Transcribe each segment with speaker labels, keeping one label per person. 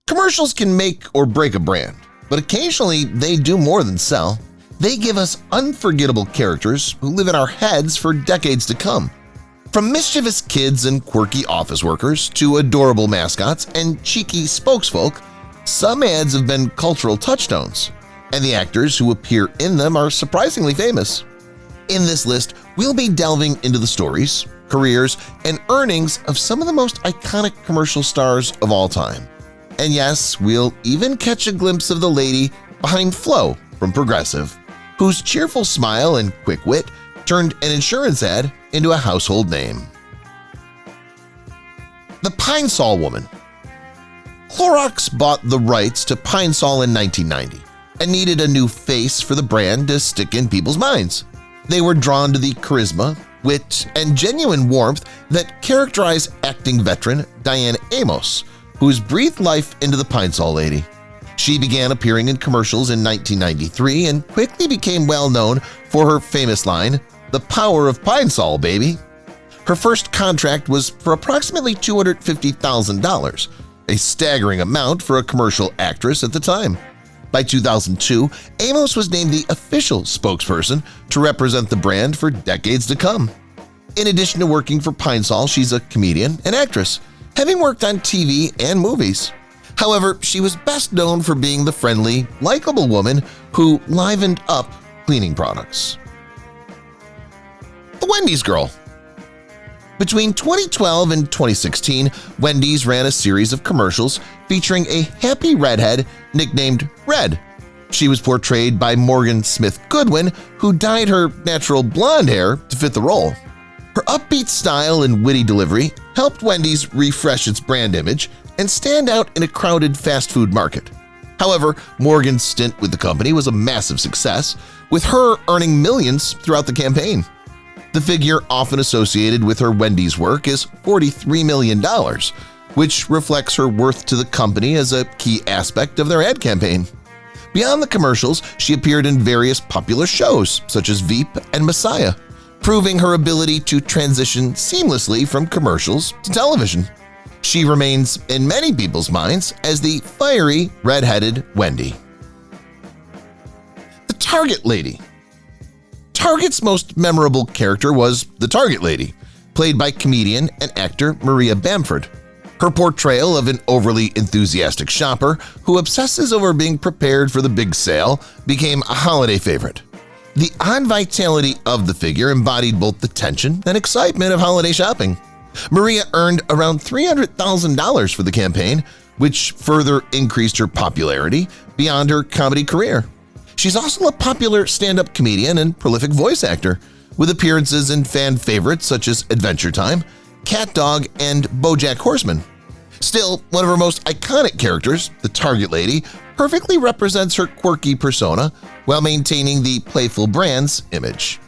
Speaker 1: Commercials can make or break a brand, but occasionally they do more than sell. They give us unforgettable characters who live in our heads for decades to come. From mischievous kids and quirky office workers to adorable mascots and cheeky spokesfolk, some ads have been cultural touchstones, and the actors who appear in them are surprisingly famous. In this list, we'll be delving into the stories, careers, and earnings of some of the most iconic commercial stars of all time. And yes, we'll even catch a glimpse of the lady behind Flo from Progressive, whose cheerful smile and quick wit turned an insurance ad into a household name. The Pine-Sol Woman. Clorox bought the rights to Pine-Sol in 1990 and needed a new face for the brand to stick in people's minds. They were drawn to the charisma, wit, and genuine warmth that characterize acting veteran Diane Amos, who's breathed life into the Pine-Sol lady. She began appearing in commercials in 1993 and quickly became well known for her famous line, "The power of Pine-Sol, baby." Her first contract was for approximately $250,000, a staggering amount for a commercial actress at the time. By 2002, Amos was named the official spokesperson to represent the brand for decades to come. In addition to working for Pine-Sol, she's a comedian and actress, having worked on TV and movies. However, she was best known for being the friendly, likable woman who livened up cleaning products. The Wendy's Girl. Between 2012 and 2016, Wendy's ran a series of commercials featuring a happy redhead nicknamed Red. She was portrayed by Morgan Smith Goodwin, who dyed her natural blonde hair to fit the role. Her upbeat style and witty delivery helped Wendy's refresh its brand image and stand out in a crowded fast food market. However, Morgan's stint with the company was a massive success, with her earning millions throughout the campaign. The figure often associated with her Wendy's work is $43 million, which reflects her worth to the company as a key aspect of their ad campaign. Beyond the commercials, she appeared in various popular shows such as Veep and Messiah, proving her ability to transition seamlessly from commercials to television. She remains in many people's minds as the fiery, red-headed Wendy. The Target Lady. Target's most memorable character was the Target Lady, played by comedian and actor Maria Bamford. Her portrayal of an overly enthusiastic shopper who obsesses over being prepared for the big sale became a holiday favorite. The odd vitality of the figure embodied both the tension and excitement of holiday shopping. Maria earned around $300,000 for the campaign, which further increased her popularity beyond her comedy career. She's also a popular stand-up comedian and prolific voice actor, with appearances in fan favorites such as Adventure Time, Cat Dog, and BoJack Horseman. Still, one of her most iconic characters, the Target Lady, perfectly represents her quirky persona while maintaining the playful brand's image.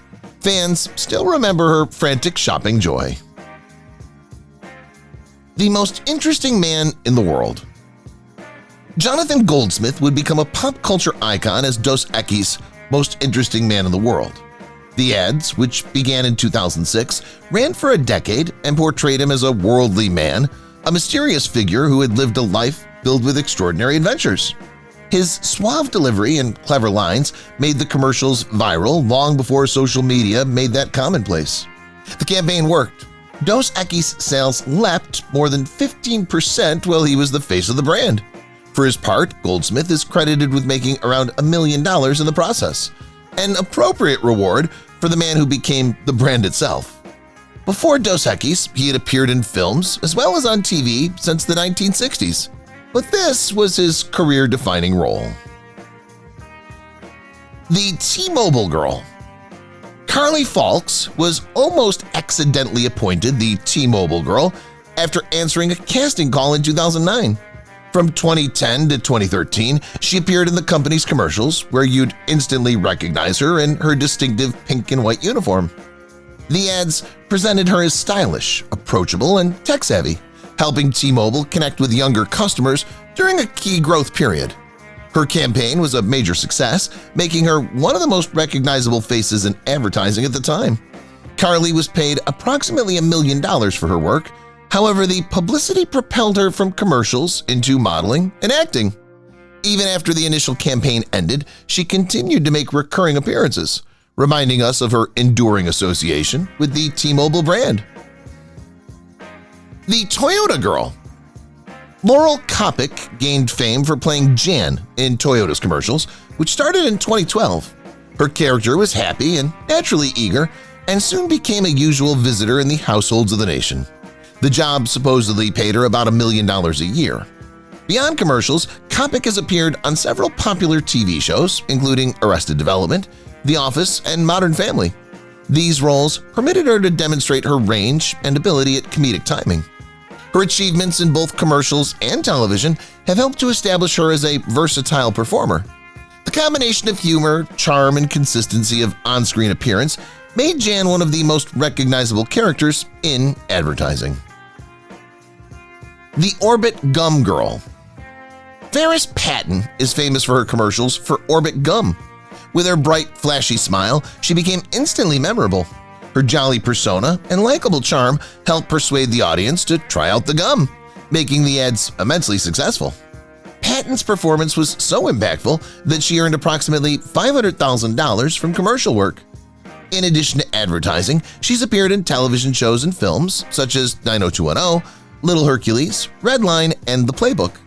Speaker 1: Fans still remember her frantic shopping joy. The most interesting man in the world. Jonathan Goldsmith would become a pop culture icon as Dos Equis' most interesting man in the world. The ads, which began in 2006, ran for a decade and portrayed him as a worldly man, a mysterious figure who had lived a life filled with extraordinary adventures. His suave delivery and clever lines made the commercials viral long before social media made that commonplace. The campaign worked. Dos Equis sales leapt more than 15% while he was the face of the brand. For his part, Goldsmith is credited with making around $1 million in the process, an appropriate reward for the man who became the brand itself. Before Dos Equis, he had appeared in films as well as on TV since the 1960s, but this was his career-defining role. The T-Mobile Girl. Carly Fawkes was almost accidentally appointed the T-Mobile Girl after answering a casting call in 2009. From 2010 to 2013, she appeared in the company's commercials where you'd instantly recognize her in her distinctive pink and white uniform. The ads presented her as stylish, approachable, and tech-savvy, helping T-Mobile connect with younger customers during a key growth period. Her campaign was a major success, making her one of the most recognizable faces in advertising at the time. Carly was paid approximately $1 million for her work, However, the publicity propelled her from commercials into modeling and acting. Even after the initial campaign ended, she continued to make recurring appearances, reminding us of her enduring association with the T-Mobile brand. The Toyota Girl. Laurel Kopic gained fame for playing Jan in Toyota's commercials, which started in 2012. Her character was happy and naturally eager, and soon became a usual visitor in the households of the nation. The job supposedly paid her about $1 million a year. Beyond commercials, Kopic has appeared on several popular TV shows, including Arrested Development, The Office, and Modern Family. These roles permitted her to demonstrate her range and ability at comedic timing. Her achievements in both commercials and television have helped to establish her as a versatile performer. The combination of humor, charm, and consistency of on-screen appearance made Jan one of the most recognizable characters in advertising. The Orbit Gum Girl. Ferris Patton is famous for her commercials for Orbit Gum. With her bright, flashy smile, she became instantly memorable. Her jolly persona and likable charm helped persuade the audience to try out the gum, making the ads immensely successful. Patton's performance was so impactful that she earned approximately $500,000 from commercial work. In addition to advertising, she's appeared in television shows and films such as 90210, Little Hercules, Redline, and The Playbook.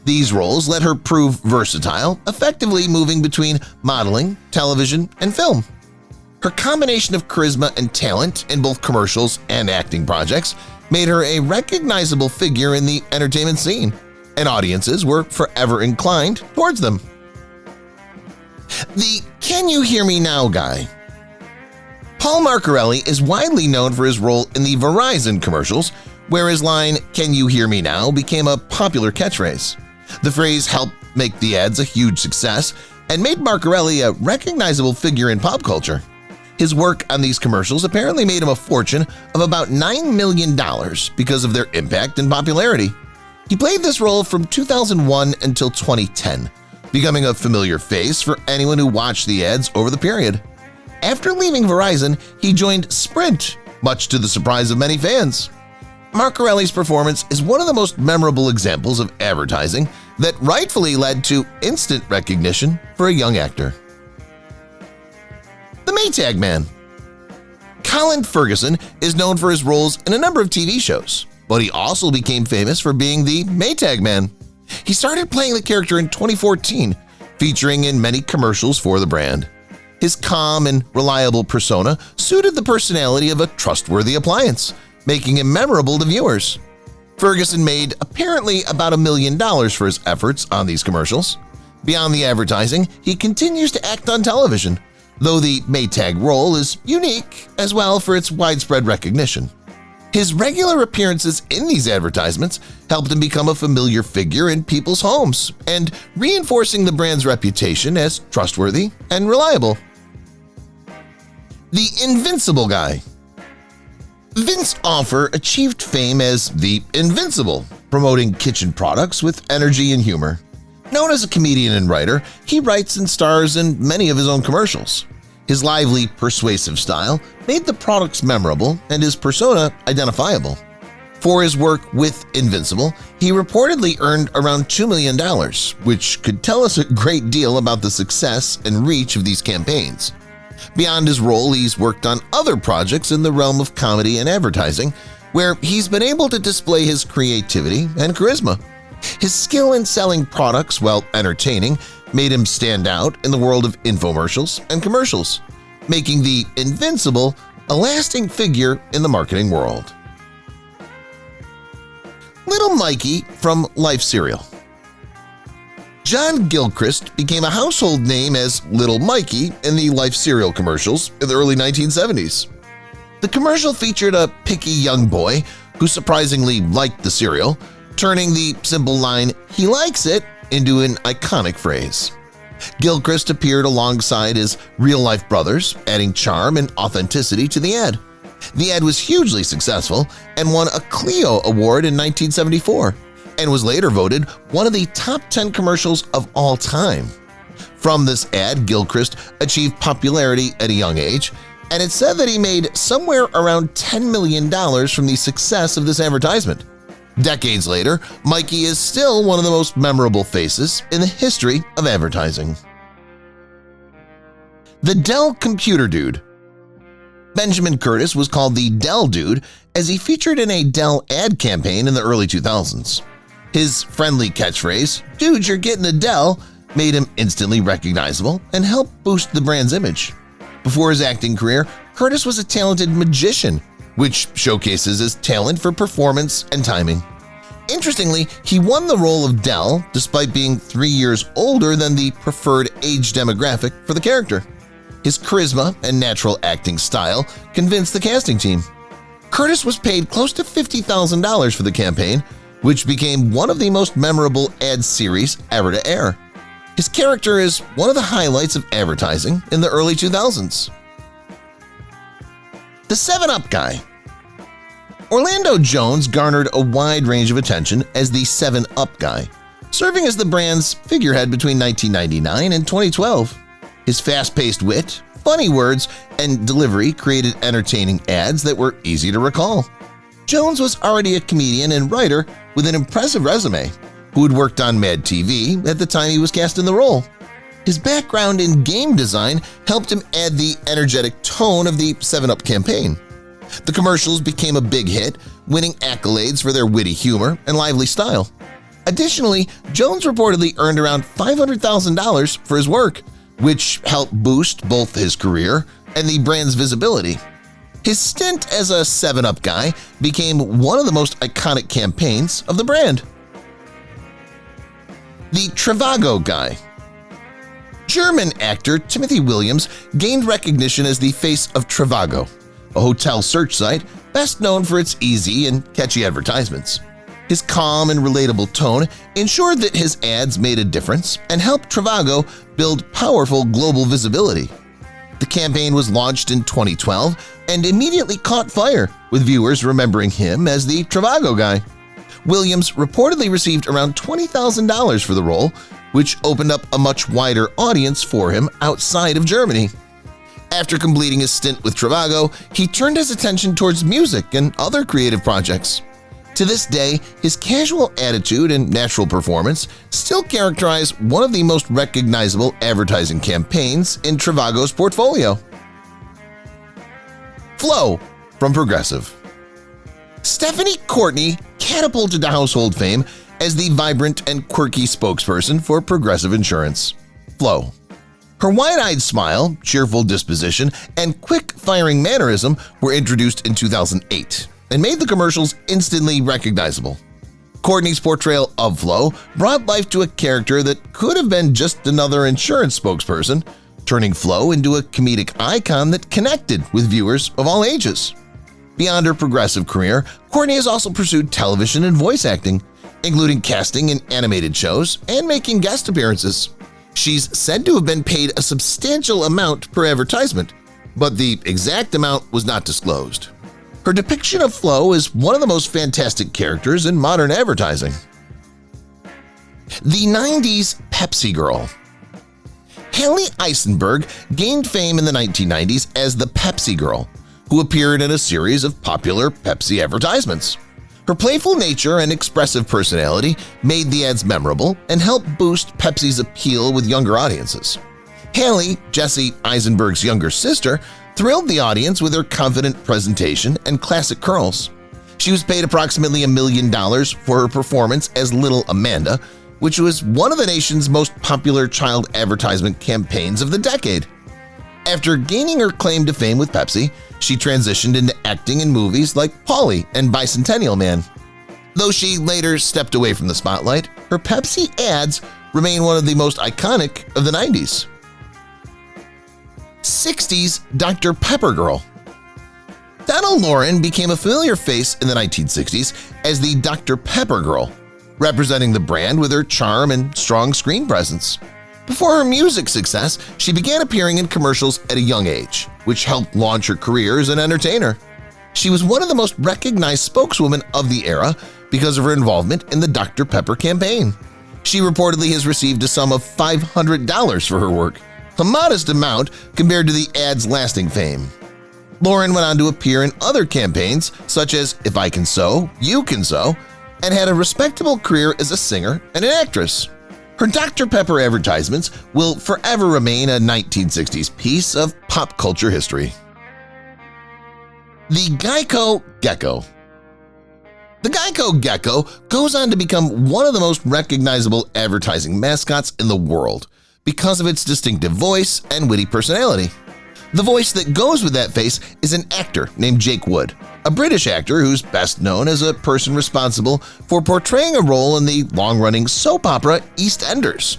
Speaker 1: These roles let her prove versatile, effectively moving between modeling, television, and film. Her combination of charisma and talent in both commercials and acting projects made her a recognizable figure in the entertainment scene, and audiences were forever inclined towards them. The Can You Hear Me Now guy. Paul Marcarelli is widely known for his role in the Verizon commercials, where his line, "Can you hear me now?" became a popular catchphrase. The phrase helped make the ads a huge success and made Marcarelli a recognizable figure in pop culture. His work on these commercials apparently made him a fortune of about $9 million because of their impact and popularity. He played this role from 2001 until 2010, becoming a familiar face for anyone who watched the ads over the period. After leaving Verizon, he joined Sprint, much to the surprise of many fans. Marcarelli's performance is one of the most memorable examples of advertising that rightfully led to instant recognition for a young actor. The Maytag Man. Colin Ferguson is known for his roles in a number of TV shows, but he also became famous for being the Maytag Man. He started playing the character in 2014, featuring in many commercials for the brand. His calm and reliable persona suited the personality of a trustworthy appliance, making him memorable to viewers. Ferguson made apparently about $1 million for his efforts on these commercials. Beyond the advertising, he continues to act on television, though the Maytag role is unique as well for its widespread recognition. His regular appearances in these advertisements helped him become a familiar figure in people's homes and reinforcing the brand's reputation as trustworthy and reliable. The Invincible Guy. Vince Offer achieved fame as the Invincible, promoting kitchen products with energy and humor. Known as a comedian and writer, he writes and stars in many of his own commercials. His lively, persuasive style made the products memorable and his persona identifiable. For his work with Invincible, he reportedly earned around $2 million, which could tell us a great deal about the success and reach of these campaigns. Beyond his role, he's worked on other projects in the realm of comedy and advertising, where he's been able to display his creativity and charisma. His skill in selling products while entertaining made him stand out in the world of infomercials and commercials, making the Invincible a lasting figure in the marketing world. Little Mikey from Life Cereal. John Gilchrist became a household name as Little Mikey in the Life Cereal commercials in the early 1970s. The commercial featured a picky young boy who surprisingly liked the cereal, turning the simple line, "He likes it," into an iconic phrase. Gilchrist appeared alongside his real-life brothers, adding charm and authenticity to the ad. The ad was hugely successful and won a Clio Award in 1974 and was later voted one of the top 10 commercials of all time. From this ad, Gilchrist achieved popularity at a young age, and it's said that he made somewhere around $10 million from the success of this advertisement. Decades later, Mikey is still one of the most memorable faces in the history of advertising. The Dell Computer Dude. Benjamin Curtis was called the Dell Dude as he featured in a Dell ad campaign in the early 2000s. His friendly catchphrase, "Dude, you're getting a Dell," made him instantly recognizable and helped boost the brand's image. Before his acting career, Curtis was a talented magician, which showcases his talent for performance and timing. Interestingly, he won the role of Dell despite being 3 years older than the preferred age demographic for the character. His charisma and natural acting style convinced the casting team. Curtis was paid close to $50,000 for the campaign, which became one of the most memorable ad series ever to air. His character is one of the highlights of advertising in the early 2000s. The 7-Up Guy. Orlando Jones garnered a wide range of attention as the 7-Up Guy, serving as the brand's figurehead between 1999 and 2012. His fast-paced wit, funny words, and delivery created entertaining ads that were easy to recall. Jones was already a comedian and writer with an impressive resume, who had worked on Mad TV at the time he was cast in the role. His background in game design helped him add the energetic tone of the 7-Up campaign. The commercials became a big hit, winning accolades for their witty humor and lively style. Additionally, Jones reportedly earned around $500,000 for his work, which helped boost both his career and the brand's visibility. His stint as a 7-Up guy became one of the most iconic campaigns of the brand. The Trivago Guy. German actor Timothy Williams gained recognition as the face of Trivago, a hotel search site best known for its easy and catchy advertisements. His calm and relatable tone ensured that his ads made a difference and helped Trivago build powerful global visibility. The campaign was launched in 2012 and immediately caught fire, with viewers remembering him as the Trivago Guy. Williams reportedly received around $20,000 for the role, which opened up a much wider audience for him outside of Germany. After completing his stint with Trivago, he turned his attention towards music and other creative projects. To this day, his casual attitude and natural performance still characterize one of the most recognizable advertising campaigns in Trivago's portfolio. Flo from Progressive. Stephanie Courtney catapulted to household fame as the vibrant and quirky spokesperson for Progressive Insurance. Flo. Her wide-eyed smile, cheerful disposition, and quick-firing mannerism were introduced in 2008 and made the commercials instantly recognizable. Courtney's portrayal of Flo brought life to a character that could have been just another insurance spokesperson, turning Flo into a comedic icon that connected with viewers of all ages. Beyond her Progressive career, Courtney has also pursued television and voice acting, including casting in animated shows and making guest appearances. She's said to have been paid a substantial amount per advertisement, but the exact amount was not disclosed. Her depiction of Flo is one of the most fantastic characters in modern advertising. The 90s Pepsi Girl. Haley Eisenberg gained fame in the 1990s as the Pepsi Girl, who appeared in a series of popular Pepsi advertisements. Her playful nature and expressive personality made the ads memorable and helped boost Pepsi's appeal with younger audiences. Haley, Jesse Eisenberg's younger sister, thrilled the audience with her confident presentation and classic curls. She was paid approximately $1 million for her performance as Little Amanda, which was one of the nation's most popular child advertisement campaigns of the decade. After gaining her claim to fame with Pepsi, she transitioned into acting in movies like Polly and Bicentennial Man. Though she later stepped away from the spotlight, her Pepsi ads remain one of the most iconic of the 90s. 60s Dr. Pepper Girl. Donna Lauren became a familiar face in the 1960s as the Dr. Pepper Girl, representing the brand with her charm and strong screen presence. Before her music success, she began appearing in commercials at a young age, which helped launch her career as an entertainer. She was one of the most recognized spokeswomen of the era because of her involvement in the Dr. Pepper campaign. She reportedly has received a sum of $500 for her work, a modest amount compared to the ad's lasting fame. Lauren went on to appear in other campaigns such as If I Can Sew, You Can Sew, and had a respectable career as a singer and an actress. Her Dr. Pepper advertisements will forever remain a 1960s piece of pop culture history. The Geico Gecko. The Geico Gecko goes on to become one of the most recognizable advertising mascots in the world because of its distinctive voice and witty personality. The voice that goes with that face is an actor named Jake Wood, a British actor who's best known as a person responsible for portraying a role in the long-running soap opera EastEnders.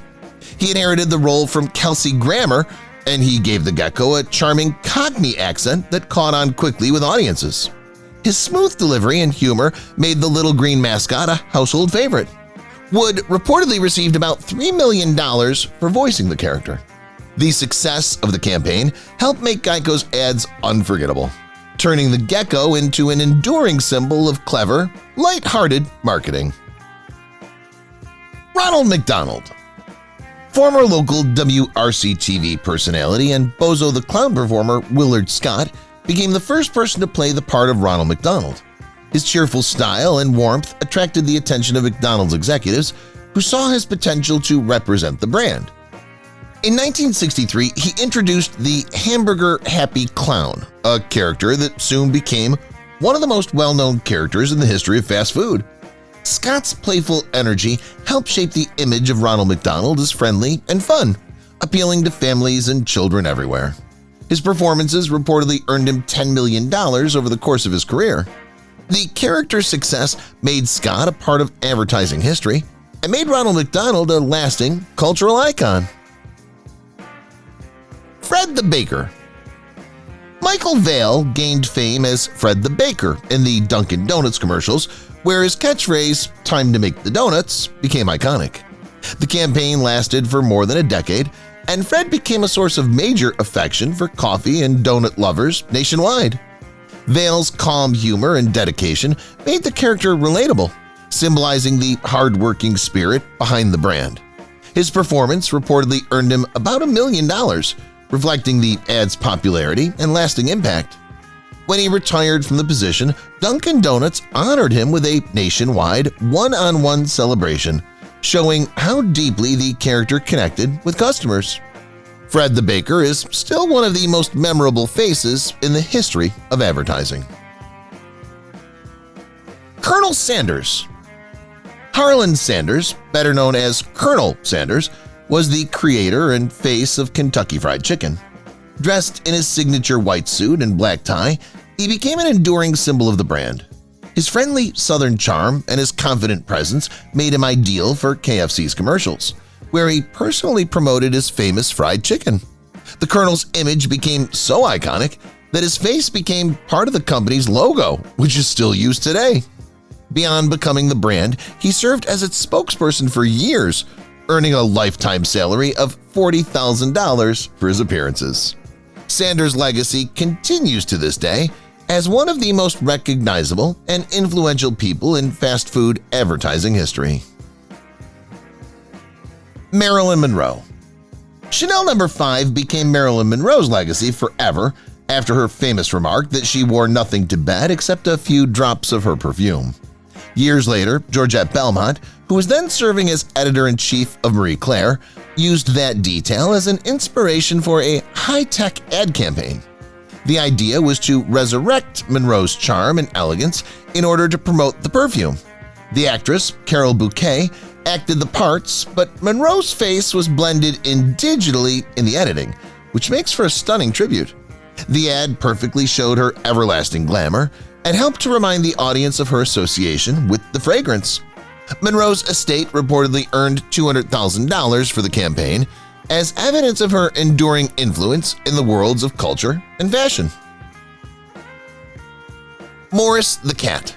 Speaker 1: He inherited the role from Kelsey Grammer, and he gave the gecko a charming Cockney accent that caught on quickly with audiences. His smooth delivery and humor made the little green mascot a household favorite. Wood reportedly received about $3 million for voicing the character. The success of the campaign helped make Geico's ads unforgettable, turning the gecko into an enduring symbol of clever, light-hearted marketing. Ronald McDonald. Former local WRC-TV personality and Bozo the Clown performer Willard Scott became the first person to play the part of Ronald McDonald. His cheerful style and warmth attracted the attention of McDonald's executives, who saw his potential to represent the brand. In 1963, he introduced the Hamburger Happy Clown, a character that soon became one of the most well-known characters in the history of fast food. Scott's playful energy helped shape the image of Ronald McDonald as friendly and fun, appealing to families and children everywhere. His performances reportedly earned him $10 million over the course of his career. The character's success made Scott a part of advertising history and made Ronald McDonald a lasting cultural icon. Fred the Baker. Michael Vale gained fame as Fred the Baker in the Dunkin' Donuts commercials, where his catchphrase, "Time to make the donuts," became iconic. The campaign lasted for more than a decade, and Fred became a source of major affection for coffee and donut lovers nationwide. Vale's calm humor and dedication made the character relatable, symbolizing the hard-working spirit behind the brand. His performance reportedly earned him about $1 million, reflecting the ad's popularity and lasting impact. When he retired from the position, Dunkin' Donuts honored him with a nationwide one-on-one celebration, showing how deeply the character connected with customers. Fred the Baker is still one of the most memorable faces in the history of advertising. Colonel Sanders. Harlan Sanders, better known as Colonel Sanders, was the creator and face of Kentucky Fried Chicken. Dressed in his signature white suit and black tie, he became an enduring symbol of the brand. His friendly Southern charm and his confident presence made him ideal for KFC's commercials, where he personally promoted his famous fried chicken. The Colonel's image became so iconic that his face became part of the company's logo, which is still used today. Beyond becoming the brand, he served as its spokesperson for years, earning a lifetime salary of $40,000 for his appearances. Sanders' legacy continues to this day as one of the most recognizable and influential people in fast food advertising history. Marilyn Monroe. Chanel No. 5 became Marilyn Monroe's legacy forever after her famous remark that she wore nothing to bed except a few drops of her perfume. Years later, Georgette Belmont, who was then serving as editor-in-chief of Marie Claire, used that detail as an inspiration for a high-tech ad campaign. The idea was to resurrect Monroe's charm and elegance in order to promote the perfume. The actress, Carol Bouquet, acted the parts, but Monroe's face was blended in digitally in the editing, which makes for a stunning tribute. The ad perfectly showed her everlasting glamour and helped to remind the audience of her association with the fragrance. Monroe's estate reportedly earned $200,000 for the campaign as evidence of her enduring influence in the worlds of culture and fashion. Morris the Cat.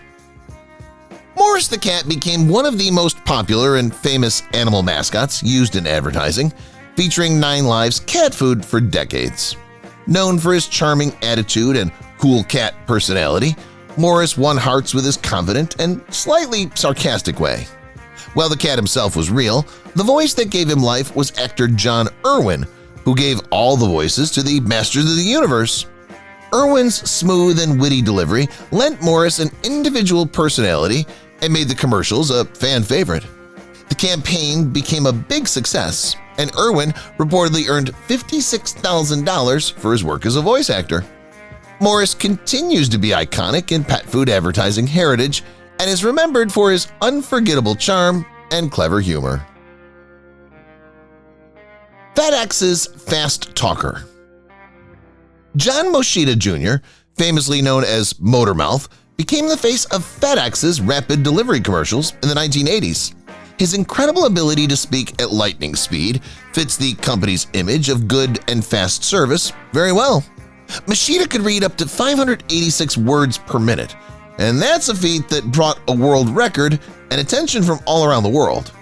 Speaker 1: Morris the Cat became one of the most popular and famous animal mascots used in advertising, featuring 9 Live's cat food for decades. Known for his charming attitude and cool cat personality, Morris won hearts with his confident and slightly sarcastic way. While the cat himself was real, the voice that gave him life was actor John Irwin, who gave all the voices to the Masters of the Universe. Irwin's smooth and witty delivery lent Morris an individual personality and made the commercials a fan favorite. The campaign became a big success, and Irwin reportedly earned $56,000 for his work as a voice actor. Morris continues to be iconic in pet food advertising heritage and is remembered for his unforgettable charm and clever humor. FedEx's Fast Talker. John Moschita Jr., famously known as Motormouth, became the face of FedEx's rapid delivery commercials in the 1980s. His incredible ability to speak at lightning speed fits the company's image of good and fast service very well. Moschita could read up to 586 words per minute, and that's a feat that brought a world record and attention from all around the world.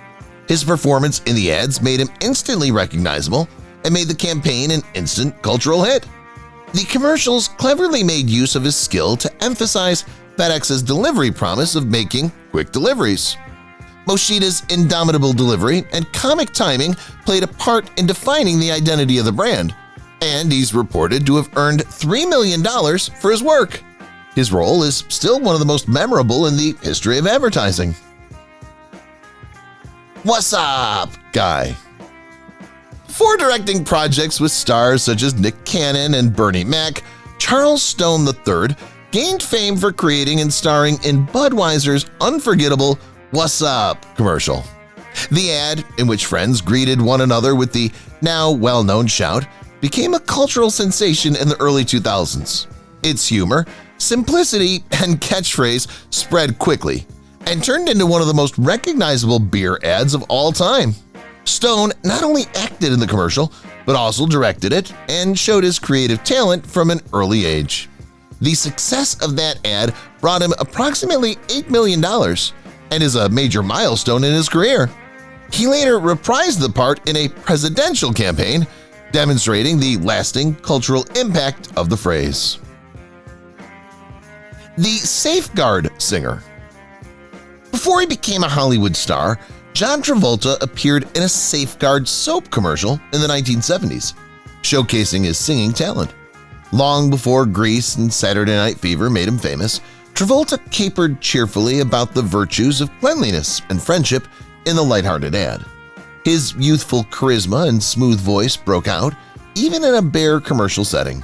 Speaker 1: His performance in the ads made him instantly recognizable and made the campaign an instant cultural hit. The commercials cleverly made use of his skill to emphasize FedEx's delivery promise of making quick deliveries. Moschita's indomitable delivery and comic timing played a part in defining the identity of the brand, and he's reported to have earned $3 million for his work. His role is still one of the most memorable in the history of advertising. What's up, guy? Before directing projects with stars such as Nick Cannon and Bernie Mac, Charles Stone III gained fame for creating and starring in Budweiser's unforgettable "What's Up" commercial. The ad, in which friends greeted one another with the now well-known shout, became a cultural sensation in the early 2000s. Its humor, simplicity, and catchphrase spread quickly and turned into one of the most recognizable beer ads of all time. Stone not only acted in the commercial, but also directed it and showed his creative talent from an early age. The success of that ad brought him approximately $8 million and is a major milestone in his career. He later reprised the part in a presidential campaign, demonstrating the lasting cultural impact of the phrase. The Safeguard Singer. Before he became a Hollywood star, John Travolta appeared in a Safeguard soap commercial in the 1970s, showcasing his singing talent. Long before Grease and Saturday Night Fever made him famous, Travolta capered cheerfully about the virtues of cleanliness and friendship in the lighthearted ad. His youthful charisma and smooth voice broke out, even in a bare commercial setting.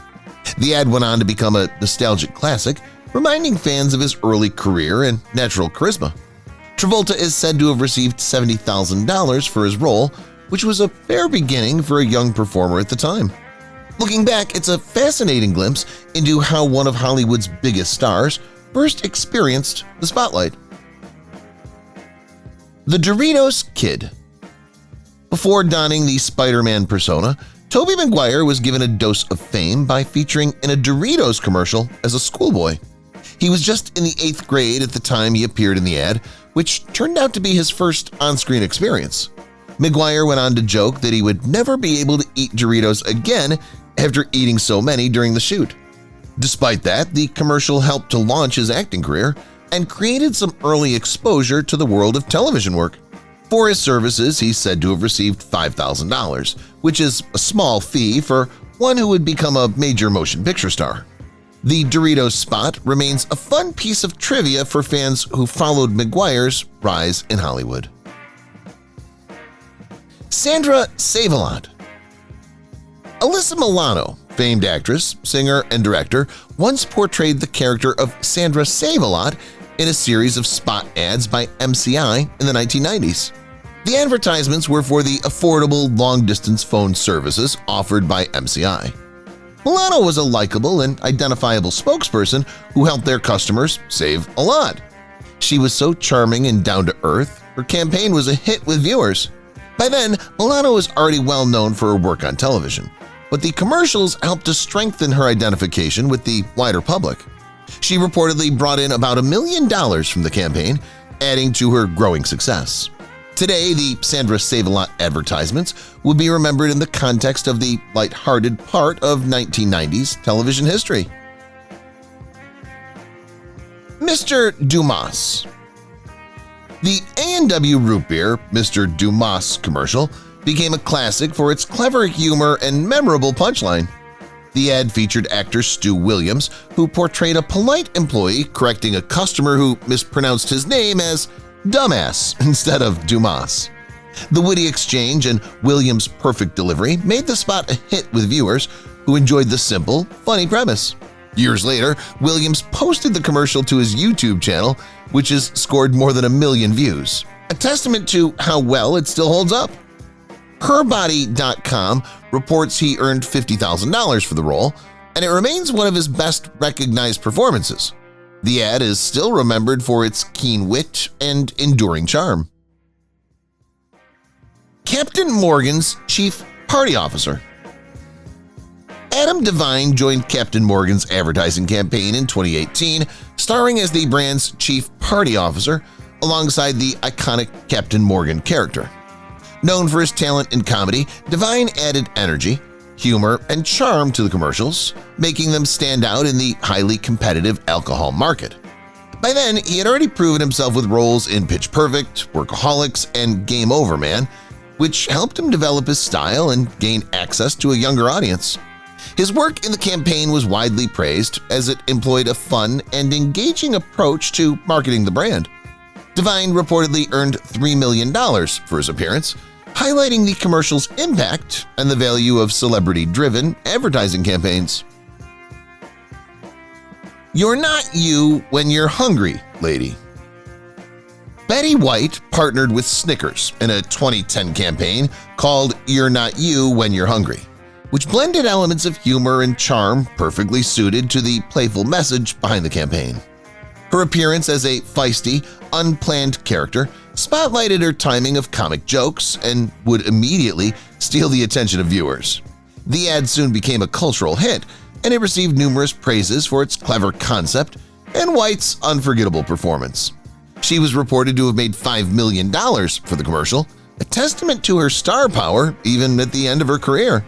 Speaker 1: The ad went on to become a nostalgic classic, reminding fans of his early career and natural charisma. Travolta is said to have received $70,000 for his role, which was a fair beginning for a young performer at the time. Looking back, it's a fascinating glimpse into how one of Hollywood's biggest stars first experienced the spotlight. The Doritos Kid. Before donning the Spider-Man persona, Tobey Maguire was given a dose of fame by featuring in a Doritos commercial as a schoolboy. He was just in the 8th grade at the time he appeared in the ad, which turned out to be his first on-screen experience. Maguire went on to joke that he would never be able to eat Doritos again after eating so many during the shoot. Despite that, the commercial helped to launch his acting career and created some early exposure to the world of television work. For his services, he's said to have received $5,000, which is a small fee for one who would become a major motion picture star. The Doritos spot remains a fun piece of trivia for fans who followed Maguire's rise in Hollywood. Sandra Save-A-Lot. Alyssa Milano, famed actress, singer, and director, once portrayed the character of Sandra Save-A-Lot in a series of spot ads by MCI in the 1990s. The advertisements were for the affordable long-distance phone services offered by MCI. Milano was a likable and identifiable spokesperson who helped their customers save a lot. She was so charming and down-to-earth, her campaign was a hit with viewers. By then, Milano was already well known for her work on television, but the commercials helped to strengthen her identification with the wider public. She reportedly brought in about $1 million from the campaign, adding to her growing success. Today, the Sandra Save-A-Lot advertisements would be remembered in the context of the light-hearted part of 1990s television history. Mr. Dumas. The A&W root beer Mr. Dumas commercial became a classic for its clever humor and memorable punchline. The ad featured actor Stu Williams, who portrayed a polite employee correcting a customer who mispronounced his name as Dumbass instead of Dumas. The witty exchange and Williams' perfect delivery made the spot a hit with viewers who enjoyed the simple, funny premise. Years later, Williams posted the commercial to his YouTube channel, which has scored more than 1 million views, a testament to how well it still holds up. Herbody.com reports he earned $50,000 for the role, and it remains one of his best recognized performances. The ad is still remembered for its keen wit and enduring charm. Captain Morgan's Chief Party Officer. Adam Devine joined Captain Morgan's advertising campaign in 2018, starring as the brand's Chief Party Officer alongside the iconic Captain Morgan character. Known for his talent in comedy, Devine added energy, humor, and charm to the commercials, making them stand out in the highly competitive alcohol market. By then, he had already proven himself with roles in Pitch Perfect, Workaholics, and Game Over Man, which helped him develop his style and gain access to a younger audience. His work in the campaign was widely praised as it employed a fun and engaging approach to marketing the brand. Devine reportedly earned $3 million for his appearance, highlighting the commercial's impact and the value of celebrity-driven advertising campaigns. You're not you when you're hungry, lady. Betty White partnered with Snickers in a 2010 campaign called You're Not You When You're Hungry, which blended elements of humor and charm perfectly suited to the playful message behind the campaign. Her appearance as a feisty, unplanned character spotlighted her timing of comic jokes and would immediately steal the attention of viewers. The ad soon became a cultural hit, and it received numerous praises for its clever concept and White's unforgettable performance. She was reported to have made $5 million for the commercial, a testament to her star power even at the end of her career.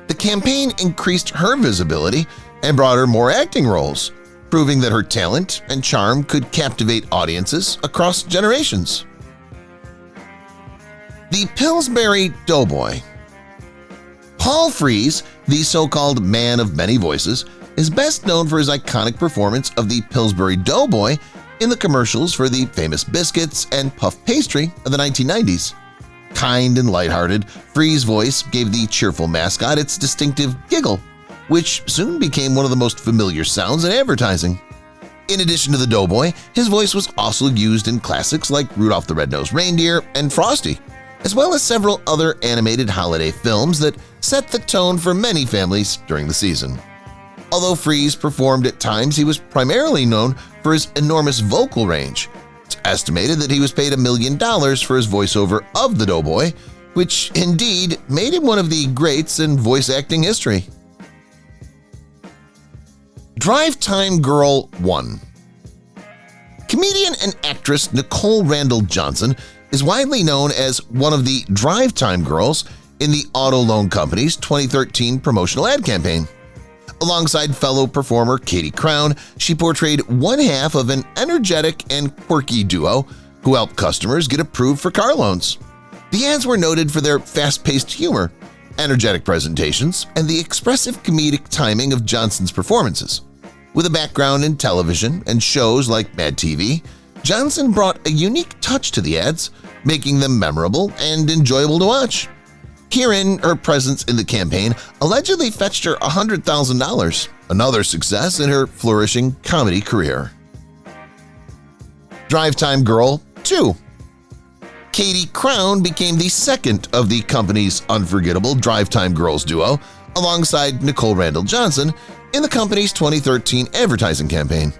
Speaker 1: The campaign increased her visibility and brought her more acting roles, proving that her talent and charm could captivate audiences across generations. The Pillsbury Doughboy. Paul Frees, the so-called man of many voices, is best known for his iconic performance of the Pillsbury Doughboy in the commercials for the famous biscuits and puff pastry of the 1990s. Kind and lighthearted, Frees' voice gave the cheerful mascot its distinctive giggle, which soon became one of the most familiar sounds in advertising. In addition to the Doughboy, his voice was also used in classics like Rudolph the Red-Nosed Reindeer and Frosty, as well as several other animated holiday films that set the tone for many families during the season. Although Frees performed at times, he was primarily known for his enormous vocal range. It's estimated that he was paid $1 million for his voiceover of the Doughboy, which indeed made him one of the greats in voice acting history. Drive Time Girl 1. Comedian and actress Nicole Randall Johnson is widely known as one of the Drive Time Girls in the Auto Loan Company's 2013 promotional ad campaign. Alongside fellow performer Katie Crown, she portrayed one half of an energetic and quirky duo who helped customers get approved for car loans. The ads were noted for their fast-paced humor, energetic presentations, and the expressive comedic timing of Johnson's performances. With a background in television and shows like Mad TV, Johnson brought a unique touch to the ads, making them memorable and enjoyable to watch. Herein, her presence in the campaign allegedly fetched her $100,000, another success in her flourishing comedy career. Drive Time Girl 2. Katie Crown became the second of the company's unforgettable Drive Time Girls duo, alongside Nicole Randall Johnson, in the company's 2013 advertising campaign.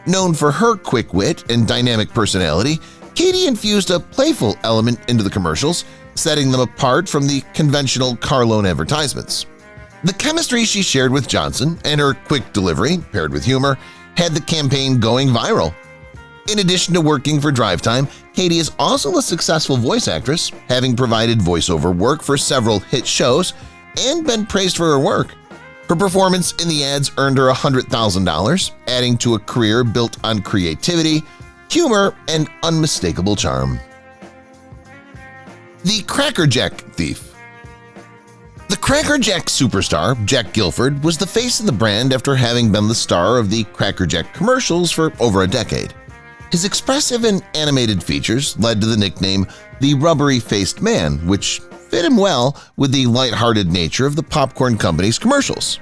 Speaker 1: Known for her quick wit and dynamic personality, Katie infused a playful element into the commercials, setting them apart from the conventional car loan advertisements. The chemistry she shared with Johnson and her quick delivery, paired with humor, had the campaign going viral. In addition to working for Drive Time, Katie is also a successful voice actress, having provided voiceover work for several hit shows and been praised for her work. Her performance in the ads earned her $100,000, adding to a career built on creativity, humor, and unmistakable charm. The Cracker Jack Thief. The Cracker Jack superstar Jack Gilford was the face of the brand after having been the star of the Cracker Jack commercials for over a decade. His expressive and animated features led to the nickname the Rubbery-Faced Man, which fit him well with the lighthearted nature of the popcorn company's commercials.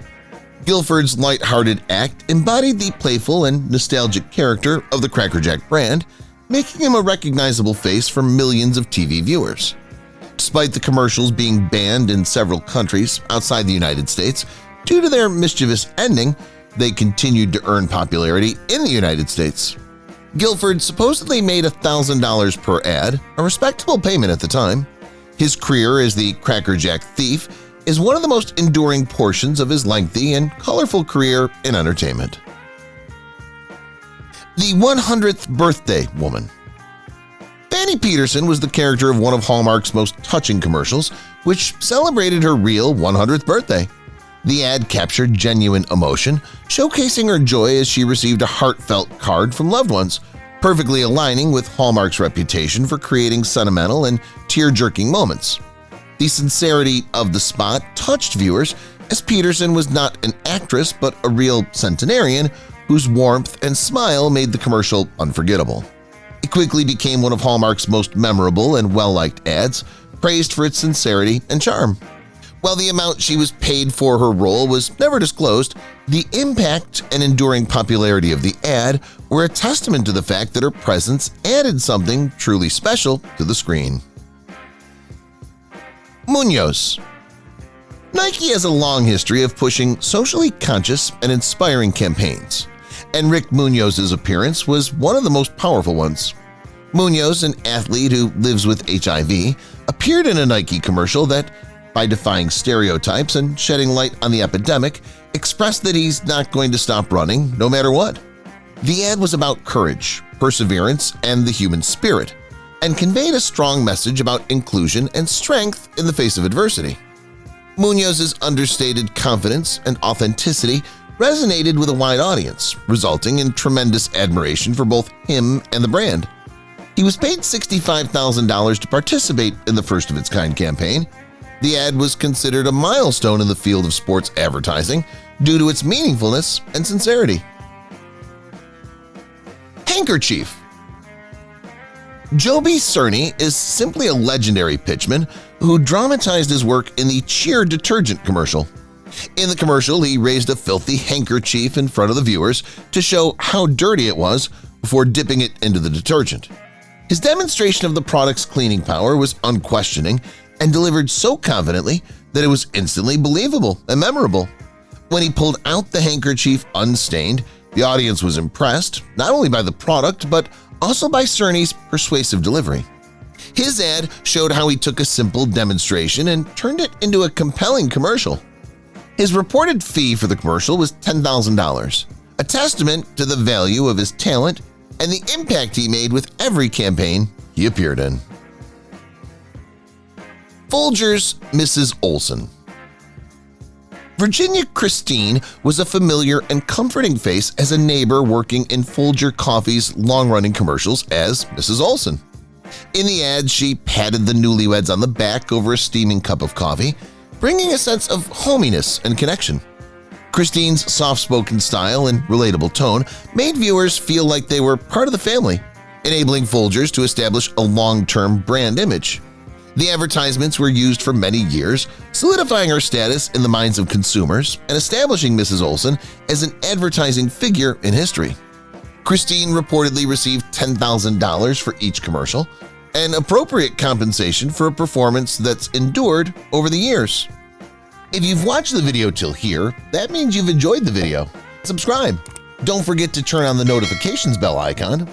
Speaker 1: Gilford's lighthearted act embodied the playful and nostalgic character of the Cracker Jack brand, making him a recognizable face for millions of TV viewers. Despite the commercials being banned in several countries outside the United States due to their mischievous ending, they continued to earn popularity in the United States. Gilford supposedly made $1,000 per ad, a respectable payment at the time. His career as the Cracker Jack thief is one of the most enduring portions of his lengthy and colorful career in entertainment. The 100th Birthday Woman. Fanny Peterson was the character of one of Hallmark's most touching commercials, which celebrated her real 100th birthday. The ad captured genuine emotion, showcasing her joy as she received a heartfelt card from loved ones, perfectly aligning with Hallmark's reputation for creating sentimental and tear-jerking moments. The sincerity of the spot touched viewers, as Peterson was not an actress but a real centenarian whose warmth and smile made the commercial unforgettable. It quickly became one of Hallmark's most memorable and well-liked ads, praised for its sincerity and charm. While the amount she was paid for her role was never disclosed, the impact and enduring popularity of the ad were a testament to the fact that her presence added something truly special to the screen. Munoz. Nike has a long history of pushing socially conscious and inspiring campaigns, and Rick Munoz's appearance was one of the most powerful ones. Munoz, an athlete who lives with HIV, appeared in a Nike commercial that, by defying stereotypes and shedding light on the epidemic, expressed that he's not going to stop running no matter what. The ad was about courage, perseverance, and the human spirit, and conveyed a strong message about inclusion and strength in the face of adversity. Munoz's understated confidence and authenticity resonated with a wide audience, resulting in tremendous admiration for both him and the brand. He was paid $65,000 to participate in the first-of-its-kind campaign. The ad was considered a milestone in the field of sports advertising due to its meaningfulness and sincerity. Handkerchief. Joby Cerny is simply a legendary pitchman who dramatized his work in the Cheer detergent commercial. In the commercial, he raised a filthy handkerchief in front of the viewers to show how dirty it was before dipping it into the detergent. His demonstration of the product's cleaning power was unquestioning and delivered so confidently that it was instantly believable and memorable. When he pulled out the handkerchief unstained, the audience was impressed not only by the product but also by Cerny's persuasive delivery. His ad showed how he took a simple demonstration and turned it into a compelling commercial. His reported fee for the commercial was $10,000, a testament to the value of his talent and the impact he made with every campaign he appeared in. Folgers Mrs. Olson. Virginia Christine was a familiar and comforting face as a neighbor working in Folger Coffee's long-running commercials as Mrs. Olson. In the ad, she patted the newlyweds on the back over a steaming cup of coffee, bringing a sense of hominess and connection. Christine's soft-spoken style and relatable tone made viewers feel like they were part of the family, enabling Folgers to establish a long-term brand image. The advertisements were used for many years, solidifying her status in the minds of consumers and establishing Mrs. Olson as an advertising figure in history. Christine reportedly received $10,000 for each commercial, an appropriate compensation for a performance that's endured over the years. If you've watched the video till here, that means you've enjoyed the video. Subscribe. Don't forget to turn on the notifications bell icon,